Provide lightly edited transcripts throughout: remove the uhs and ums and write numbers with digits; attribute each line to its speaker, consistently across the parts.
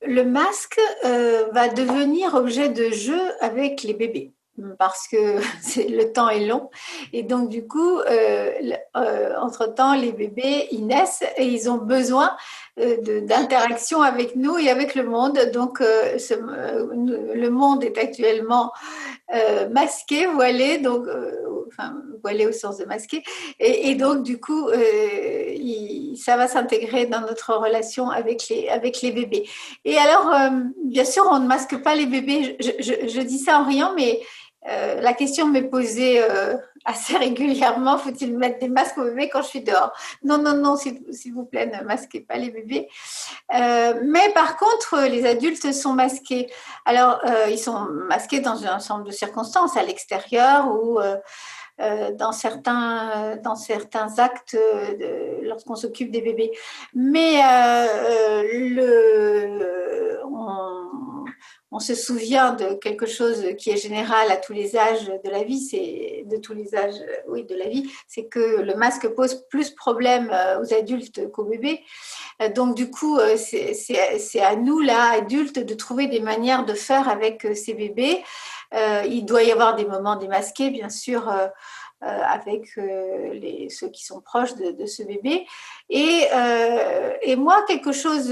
Speaker 1: le masque va devenir objet de jeu avec les bébés parce que le temps est long et donc du coup, entre-temps, les bébés, ils naissent et ils ont besoin d'interaction avec nous et avec le monde. Donc, le monde est actuellement masqué, voilé, donc, enfin, voilé au sens de masqué. Et donc, du coup, ça va s'intégrer dans notre relation avec les bébés. Et alors, bien sûr, on ne masque pas les bébés. Je dis ça en riant, mais la question m'est posée assez régulièrement, faut-il mettre des masques aux bébés quand je suis dehors? Non, non, non, s'il vous plaît, ne masquez pas les bébés. Mais par contre, les adultes sont masqués. Alors, ils sont masqués dans un ensemble de circonstances, à l'extérieur ou dans certains actes lorsqu'on s'occupe des bébés. Mais on se souvient de quelque chose qui est général à tous les âges de la vie, c'est de tous les âges, oui, de la vie, c'est que le masque pose plus problème aux adultes qu'aux bébés. Donc du coup, c'est à nous, là, adultes, de trouver des manières de faire avec ces bébés. Il doit y avoir des moments démasqués, bien sûr, avec ceux qui sont proches de ce bébé. Et moi, quelque chose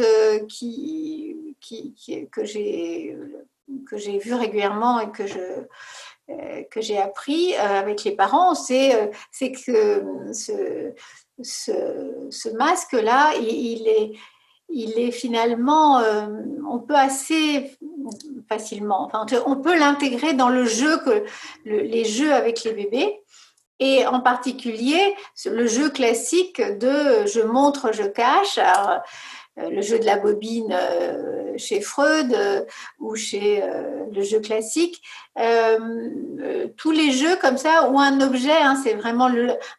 Speaker 1: que j'ai vu régulièrement et que j'ai appris avec les parents, c'est que ce masque-là, il est finalement, on peut assez facilement, enfin, on peut l'intégrer dans le jeu, les jeux avec les bébés. Et en particulier, le jeu classique de je montre, je cache. Alors, le jeu de la bobine chez Freud ou chez le jeu classique. Tous les jeux comme ça où un objet, hein, c'est vraiment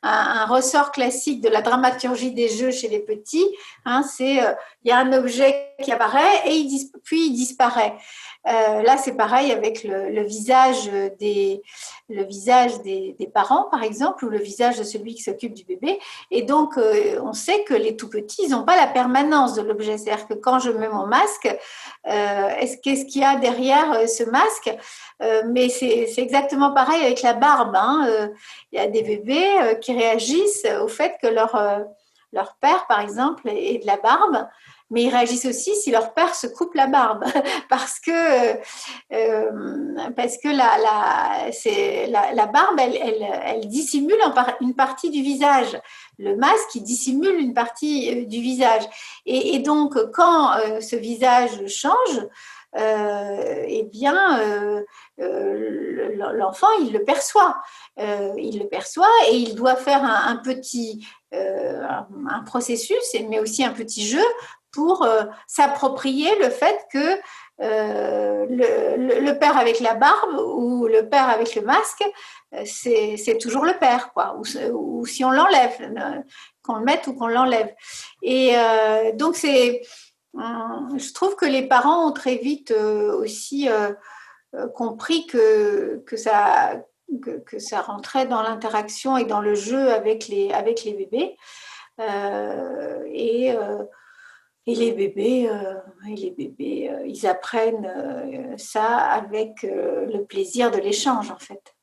Speaker 1: un ressort classique de la dramaturgie des jeux chez les petits. Hein, c'est il y a un objet qui apparaît et puis il disparaît. Là, c'est pareil avec le visage des parents, par exemple, ou le visage de celui qui s'occupe du bébé. Et donc, on sait que les tout petits, ils n'ont pas la permanence de l'objet. C'est-à-dire que quand je mets mon masque, qu'est-ce qu'il y a derrière ce masque? Mais c'est exactement pareil avec la barbe. Hein. Il y a des bébés qui réagissent au fait que leur père, par exemple, ait de la barbe. Mais ils réagissent aussi si leur père se coupe la barbe, parce que la barbe, elle dissimule une partie du visage. Le masque, il dissimule une partie du visage. Et donc, quand ce visage change, eh bien, l'enfant, il le perçoit. Il le perçoit et il doit faire un petit un processus, mais aussi un petit jeu pour s'approprier le fait que le père avec la barbe ou le père avec le masque, c'est toujours le père, quoi. Ou si on l'enlève, qu'on le mette ou qu'on l'enlève. Et donc, je trouve que les parents ont très vite aussi compris que ça rentrait dans l'interaction et dans le jeu avec les bébés. Et les bébés, ils apprennent ça avec le plaisir de l'échange, en fait.